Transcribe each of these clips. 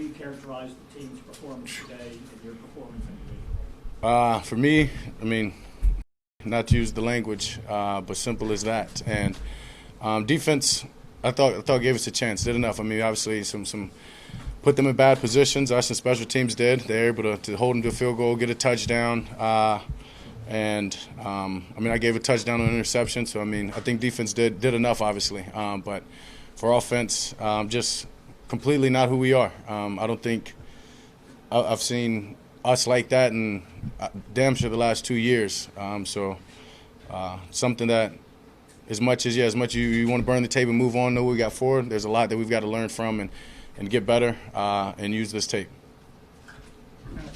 do you characterize the team's performance today and your performance individually? For me, I mean, not to use the language, but simple as that. And defense, I thought gave us a chance. Did enough. I mean, obviously some put them in bad positions. Us and special teams did. They were able to hold them to a field goal, get a touchdown. And I mean, I gave a touchdown on an interception. So I mean, I think defense did enough, obviously. But for offense, just completely not who we are. I don't think I've seen us like that in damn sure the last 2 years. So something that as much as you want to burn the tape and move on, know what we got forward, there's a lot that we've got to learn from and get better and use this tape.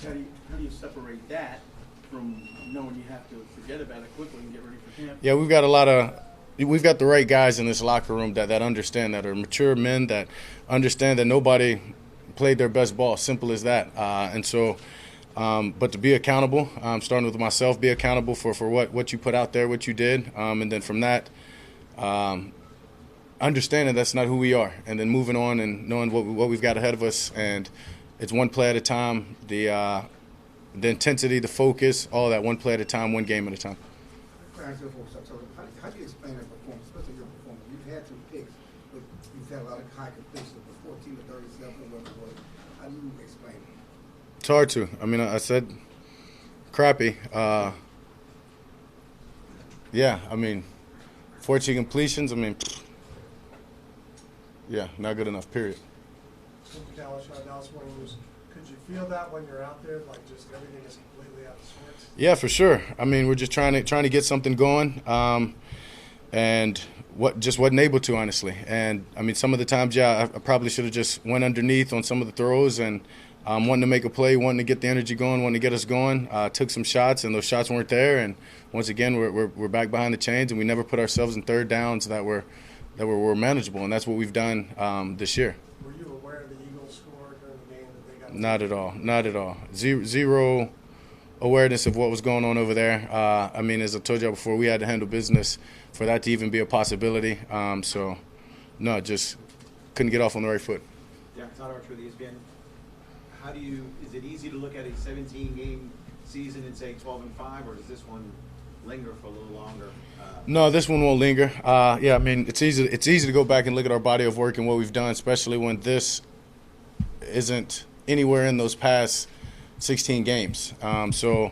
How do you separate that from knowing you have to forget about it quickly and get ready for camp? Yeah, we've got the right guys in this locker room that understand, that are mature men that understand that nobody played their best ball. Simple as that. And so, but to be accountable, starting with myself, be accountable for what you put out there, what you did, and then from that, understanding that's not who we are, and then moving on and knowing what we've got ahead of us, and it's one play at a time. The intensity, the focus, all that, one play at a time, one game at a time. How do you explain that performance, especially your performance? You've had some picks, but you've had a lot of high completion, but 14 to 37, whatever it was. How do you explain it? It's hard to. I mean, I said crappy. Yeah, I mean, 14 completions, I mean, yeah, not good enough, period. Dallas Morning News. Could you feel that when you're out there, like just everything is completely out of sorts? Yeah, for sure. I mean, we're just trying to get something going, and just wasn't able to, honestly. And I mean, some of the times, yeah, I probably should have just went underneath on some of the throws and wanting to make a play, wanting to get the energy going, wanting to get us going. Took some shots, and those shots weren't there. And once again, we're back behind the chains, and we never put ourselves in third downs that were manageable, and that's what we've done this year. Were you aware of the Eagles score during the game that they got? Not at all. Zero awareness of what was going on over there. I mean, as I told you before, we had to handle business for that to even be a possibility. So, no, just couldn't get off on the right foot. Yeah, Todd Archer with ESPN. Is it easy to look at a 17-game season and say 12-5, or does this one linger for a little longer? No, this one won't linger. Yeah, I mean, it's easy to go back and look at our body of work and what we've done, especially when this isn't anywhere in those past 16 games. So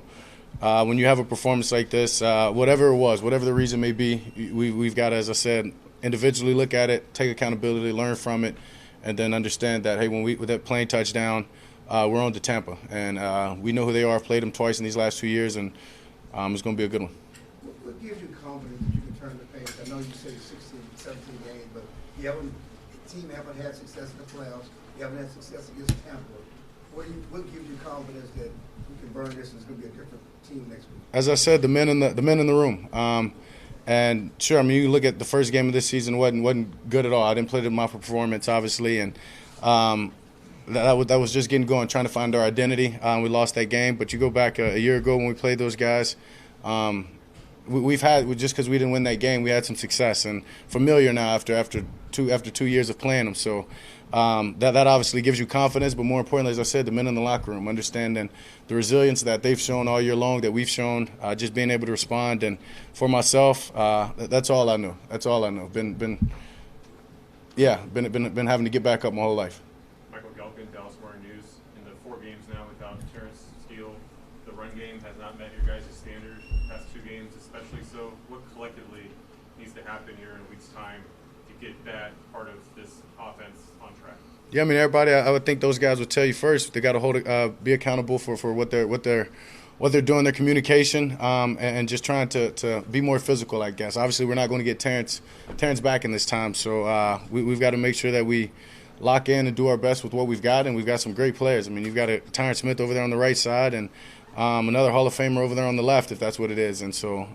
when you have a performance like this, whatever it was, whatever the reason may be, we've got to, as I said, individually look at it, take accountability, learn from it, and then understand that, hey, with that playing touchdown, we're on to Tampa. And we know who they are, played them twice in these last 2 years, and it's going to be a good one. What gives you confidence that you can turn the page? I know you say 16, 17 games, but the team haven't had success in the playoffs. You haven't had success against Tampa. What gives you confidence that you can burn this and it's going to be a different team next week? As I said, the men in the room. And sure, I mean, you look at the first game of this season, wasn't good at all. I didn't play to my performance, obviously, and that was just getting going, trying to find our identity. We lost that game, but you go back a year ago when we played those guys. We've had, just because we didn't win that game, we had some success and familiar now after 2 years of playing them. So that obviously gives you confidence, but more importantly, as I said, the men in the locker room, understanding the resilience that they've shown all year long, that we've shown, just being able to respond. And for myself, that's all I know. That's all I know. Been having to get back up my whole life. Dallas Morning News. In the 4 games now without Terrence Steele, the run game has not met your guys' standard. Past 2 games especially so. What collectively needs to happen here in a week's time to get that part of this offense on track? Yeah, I mean, everybody, I would think those guys would tell you first, they got to be accountable for what they're doing, their communication, and just trying to be more physical, I guess. Obviously, we're not going to get Terrence back in this time, so we've got to make sure that we lock in and do our best with what we've got, and we've got some great players. I mean, you've got Tyron Smith over there on the right side and another Hall of Famer over there on the left, if that's what it is. And so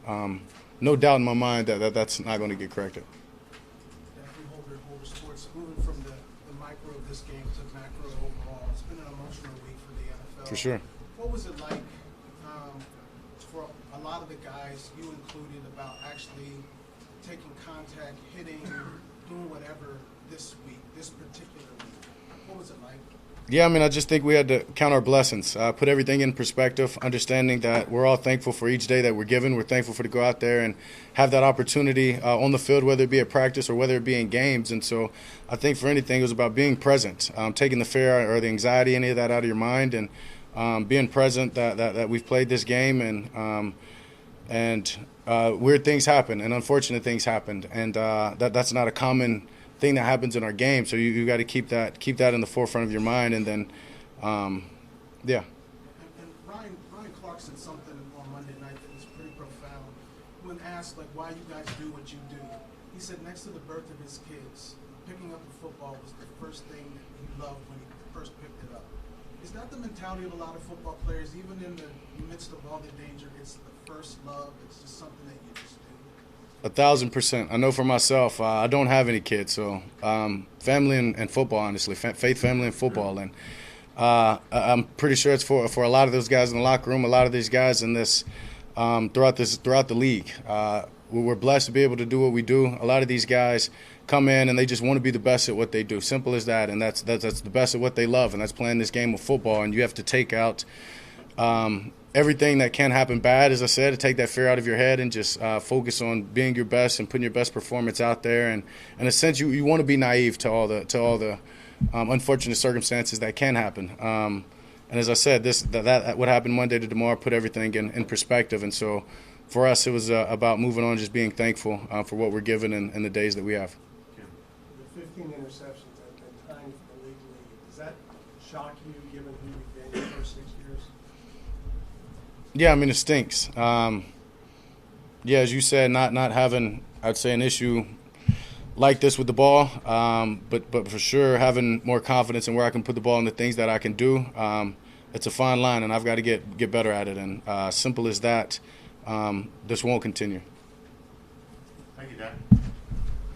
no doubt in my mind that's not going to get corrected. Holder Sports, moving from the micro of this game to macro overall, it's been an emotional week for the NFL. For sure. What was it like for a lot of the guys, you included, about actually taking contact, hitting, doing whatever this week, this particular week? What was it like? Yeah, I mean, I just think we had to count our blessings, put everything in perspective, understanding that we're all thankful for each day that we're given. We're thankful for to go out there and have that opportunity on the field, whether it be at practice or whether it be in games. And so I think for anything, it was about being present, taking the fear or the anxiety, any of that out of your mind, and being present that we've played this game and weird things happen and unfortunate things happened. And that's not a common thing that happens in our game, so you got to keep that in the forefront of your mind, and then, yeah. And Ryan Clark said something on Monday night that was pretty profound. When asked like why you guys do what you do, he said next to the birth of his kids, picking up the football was the first thing that he loved when he first picked it up. Is that the mentality of a lot of football players, even in the midst of all the danger? It's the first love. It's just something that you just do. 1,000%. I know for myself, I don't have any kids, so family and football, honestly, faith, family, and football, and I'm pretty sure it's for a lot of those guys in the locker room, a lot of these guys in this throughout the league. We're blessed to be able to do what we do. A lot of these guys come in and they just want to be the best at what they do. Simple as that, and that's the best at what they love, and that's playing this game of football. And you have to take out everything that can happen bad, as I said, to take that fear out of your head and just focus on being your best and putting your best performance out there. And in a sense, you want to be naive to all the unfortunate circumstances that can happen. And as I said, that what happened Monday to DeMar put everything in perspective. And so for us, it was about moving on, just being thankful for what we're given in the days that we have. The 15 interceptions and tying for the league lead, does that shock you given who you've been for 6 years? Yeah, I mean, it stinks. Yeah, as you said, not having, I'd say, an issue like this with the ball, but for sure having more confidence in where I can put the ball and the things that I can do. It's a fine line, and I've got to get better at it. And simple as that, this won't continue. Thank you, Dak.